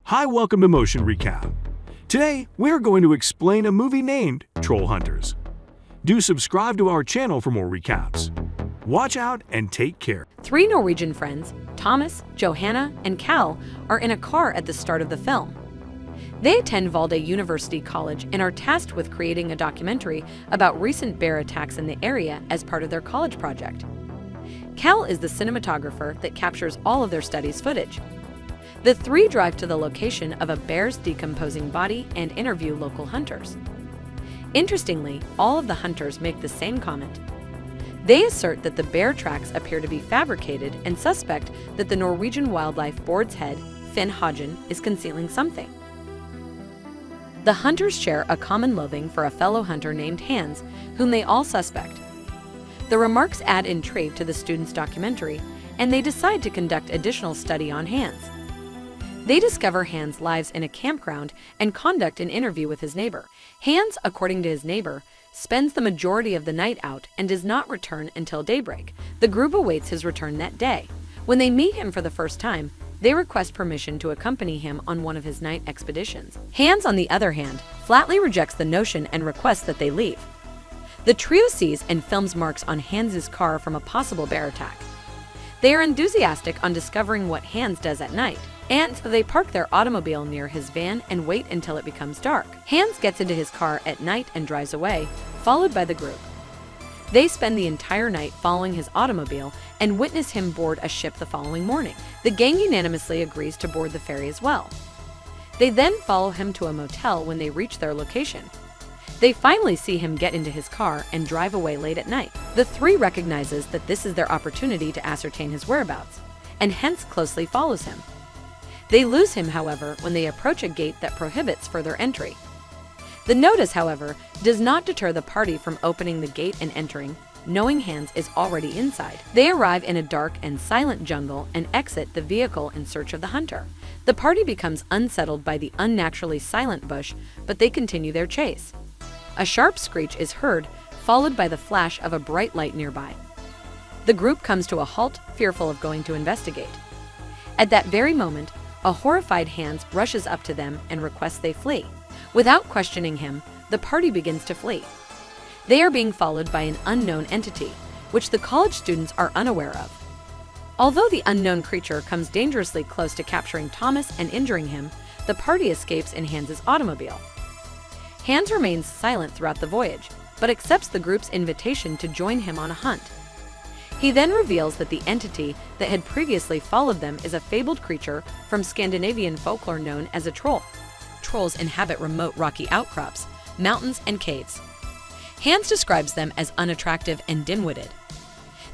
Hi, welcome to Motion Recap. Today, we're going to explain a movie named Troll Hunters. Do subscribe to our channel for more recaps. Watch out and take care. Three Norwegian friends, Thomas, Johanna, and Cal, are in a car at the start of the film. They attend Valde University College and are tasked with creating a documentary about recent bear attacks in the area as part of their college project. Cal is the cinematographer that captures all of their studies footage. The three drive to the location of a bear's decomposing body and interview local hunters. Interestingly, all of the hunters make the same comment. They assert that the bear tracks appear to be fabricated and suspect that the Norwegian Wildlife Board's head, Finn Hagen, is concealing something. The hunters share a common loathing for a fellow hunter named Hans, whom they all suspect. The remarks add intrigue to the students' documentary, and they decide to conduct additional study on Hans. They discover Hans lives in a campground and conduct an interview with his neighbor. Hans, according to his neighbor, spends the majority of the night out and does not return until daybreak. The group awaits his return that day. When they meet him for the first time, they request permission to accompany him on one of his night expeditions. Hans, on the other hand, flatly rejects the notion and requests that they leave. The trio sees and films marks on Hans's car from a possible bear attack. They are enthusiastic on discovering what Hans does at night, and so they park their automobile near his van and wait until it becomes dark. Hans gets into his car at night and drives away, followed by the group. They spend the entire night following his automobile and witness him board a ship the following morning. The gang unanimously agrees to board the ferry as well. They then follow him to a motel when they reach their location. They finally see him get into his car and drive away late at night. The three recognizes that this is their opportunity to ascertain his whereabouts, and hence closely follows him. They lose him, however, when they approach a gate that prohibits further entry. The notice, however, does not deter the party from opening the gate and entering, knowing Hans is already inside. They arrive in a dark and silent jungle and exit the vehicle in search of the hunter. The party becomes unsettled by the unnaturally silent bush, but they continue their chase. A sharp screech is heard, followed by the flash of a bright light nearby. The group comes to a halt, fearful of going to investigate. At that very moment, a horrified Hans rushes up to them and requests they flee. Without questioning him, the party begins to flee. They are being followed by an unknown entity, which the college students are unaware of. Although the unknown creature comes dangerously close to capturing Thomas and injuring him, the party escapes in Hans's automobile. Hans remains silent throughout the voyage, but accepts the group's invitation to join him on a hunt. He then reveals that the entity that had previously followed them is a fabled creature from Scandinavian folklore known as a troll. Trolls inhabit remote rocky outcrops, mountains, and caves. Hans describes them as unattractive and dim-witted.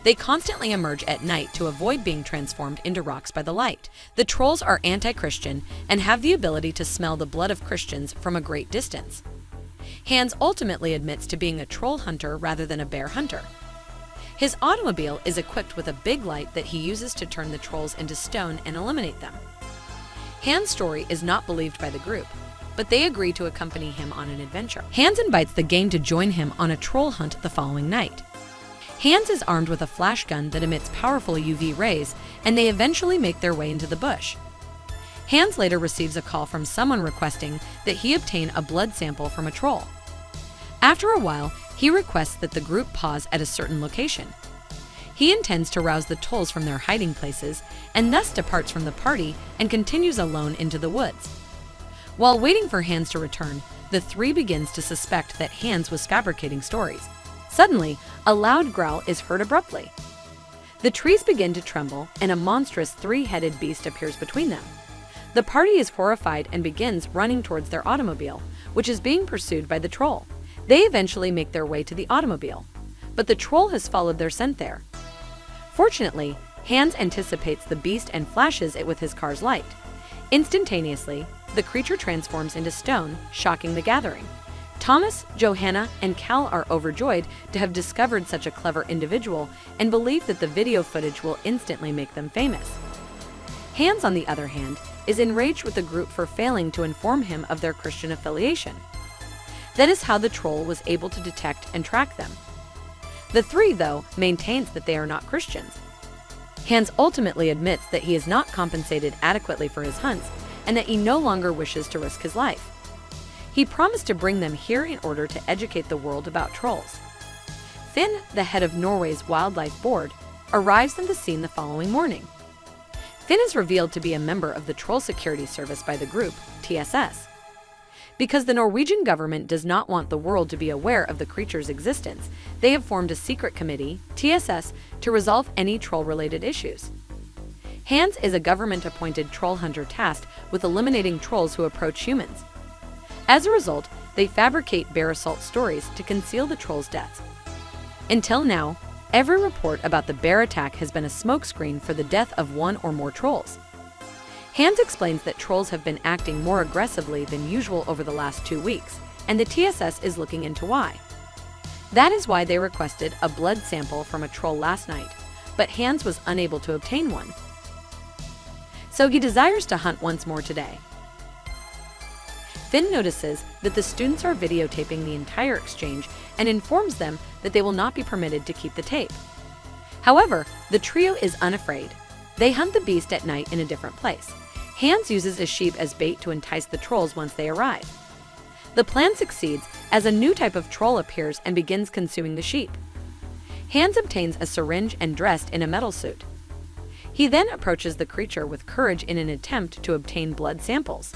They constantly emerge at night to avoid being transformed into rocks by the light. The trolls are anti-Christian and have the ability to smell the blood of Christians from a great distance. Hans ultimately admits to being a troll hunter rather than a bear hunter. His automobile is equipped with a big light that he uses to turn the trolls into stone and eliminate them. Hans' story is not believed by the group, but they agree to accompany him on an adventure. Hans invites the gang to join him on a troll hunt the following night. Hans is armed with a flash gun that emits powerful UV rays, and they eventually make their way into the bush. Hans later receives a call from someone requesting that he obtain a blood sample from a troll. After a while, he requests that the group pause at a certain location. He intends to rouse the trolls from their hiding places and thus departs from the party and continues alone into the woods. While waiting for Hans to return, the three begins to suspect that Hans was fabricating stories. Suddenly, a loud growl is heard abruptly. The trees begin to tremble and a monstrous three-headed beast appears between them. The party is horrified and begins running towards their automobile, which is being pursued by the troll. They eventually make their way to the automobile, but the troll has followed their scent there. Fortunately, Hans anticipates the beast and flashes it with his car's light. Instantaneously, the creature transforms into stone, shocking the gathering. Thomas, Johanna, and Cal are overjoyed to have discovered such a clever individual and believe that the video footage will instantly make them famous. Hans, on the other hand, is enraged with the group for failing to inform him of their Christian affiliation. That is how the troll was able to detect and track them. The three, though, maintains that they are not Christians. Hans ultimately admits that he is not compensated adequately for his hunts and that he no longer wishes to risk his life. He promised to bring them here in order to educate the world about trolls. Finn, the head of Norway's Wildlife Board, arrives on the scene the following morning. Finn is revealed to be a member of the Troll Security Service by the group, TSS. Because the Norwegian government does not want the world to be aware of the creature's existence, they have formed a secret committee, TSS, to resolve any troll-related issues. Hans is a government-appointed troll hunter tasked with eliminating trolls who approach humans. As a result, they fabricate bear assault stories to conceal the trolls' deaths. Until now, every report about the bear attack has been a smokescreen for the death of one or more trolls. Hans explains that trolls have been acting more aggressively than usual over the last 2 weeks, and the TSS is looking into why. That is why they requested a blood sample from a troll last night, but Hans was unable to obtain one. So he desires to hunt once more today. Finn notices that the students are videotaping the entire exchange and informs them that they will not be permitted to keep the tape. However, the trio is unafraid. They hunt the beast at night in a different place. Hans uses a sheep as bait to entice the trolls once they arrive. The plan succeeds as a new type of troll appears and begins consuming the sheep. Hans obtains a syringe and dressed in a metal suit. He then approaches the creature with courage in an attempt to obtain blood samples.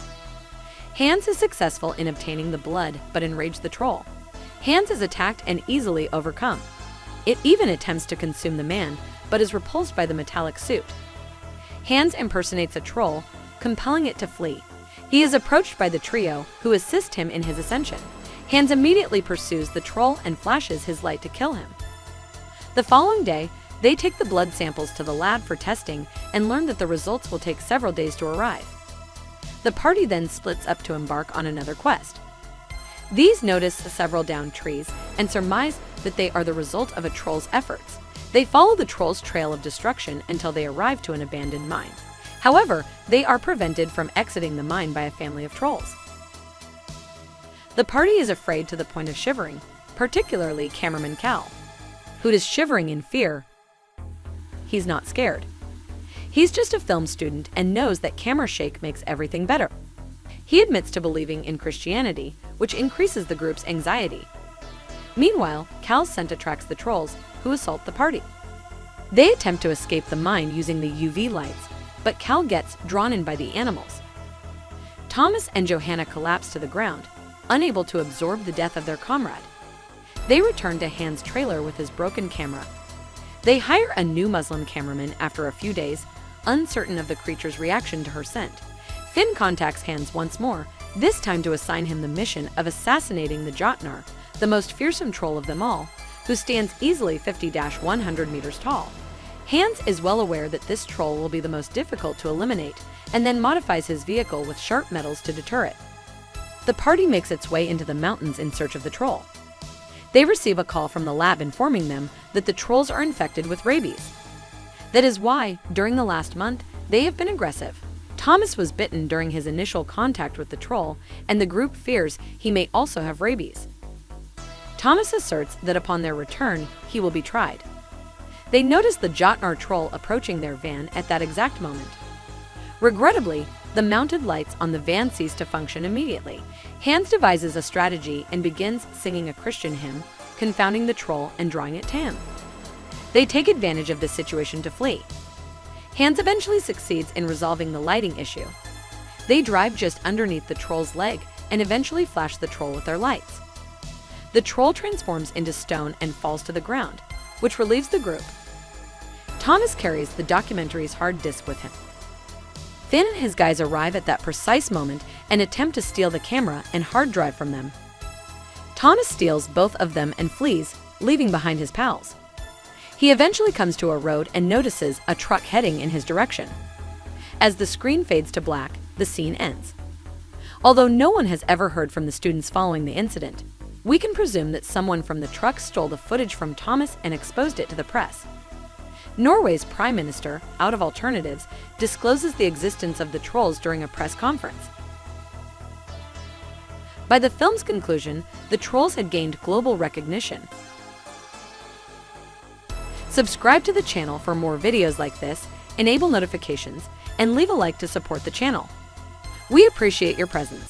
Hans is successful in obtaining the blood but enrages the troll. Hans is attacked and easily overcome. It even attempts to consume the man, but is repulsed by the metallic suit. Hans impersonates a troll, compelling it to flee. He is approached by the trio, who assist him in his ascension. Hans immediately pursues the troll and flashes his light to kill him. The following day, they take the blood samples to the lab for testing and learn that the results will take several days to arrive. The party then splits up to embark on another quest. These notice several downed trees and surmise that they are the result of a troll's efforts. They follow the troll's trail of destruction until they arrive to an abandoned mine. However, they are prevented from exiting the mine by a family of trolls. The party is afraid to the point of shivering, particularly cameraman Cal, who is shivering in fear. He's not scared. He's just a film student and knows that camera shake makes everything better. He admits to believing in Christianity, which increases the group's anxiety. Meanwhile, Cal's scent attracts the trolls, who assault the party. They attempt to escape the mine using the UV lights, but Cal gets drawn in by the animals. Thomas and Johanna collapse to the ground, unable to absorb the death of their comrade. They return to Hans' trailer with his broken camera. They hire a new Muslim cameraman after a few days, uncertain of the creature's reaction to her scent. Finn contacts Hans once more, this time to assign him the mission of assassinating the Jotnar, the most fearsome troll of them all, who stands easily 50-100 meters tall. Hans is well aware that this troll will be the most difficult to eliminate, and then modifies his vehicle with sharp metals to deter it. The party makes its way into the mountains in search of the troll. They receive a call from the lab informing them that the trolls are infected with rabies. That is why, during the last month, they have been aggressive. Thomas was bitten during his initial contact with the troll, and the group fears he may also have rabies. Thomas asserts that upon their return, he will be tried. They notice the Jotnar troll approaching their van at that exact moment. Regrettably, the mounted lights on the van cease to function immediately. Hans devises a strategy and begins singing a Christian hymn, confounding the troll and drawing it to him. They take advantage of this situation to flee. Hans eventually succeeds in resolving the lighting issue. They drive just underneath the troll's leg and eventually flash the troll with their lights. The troll transforms into stone and falls to the ground, which relieves the group. Thomas carries the documentary's hard disk with him. Finn and his guys arrive at that precise moment and attempt to steal the camera and hard drive from them. Thomas steals both of them and flees, leaving behind his pals. He eventually comes to a road and notices a truck heading in his direction. As the screen fades to black, the scene ends. Although no one has ever heard from the students following the incident, we can presume that someone from the truck stole the footage from Thomas and exposed it to the press. Norway's Prime Minister, out of alternatives, discloses the existence of the trolls during a press conference. By the film's conclusion, the trolls had gained global recognition. Subscribe to the channel for more videos like this, enable notifications, and leave a like to support the channel. We appreciate your presence.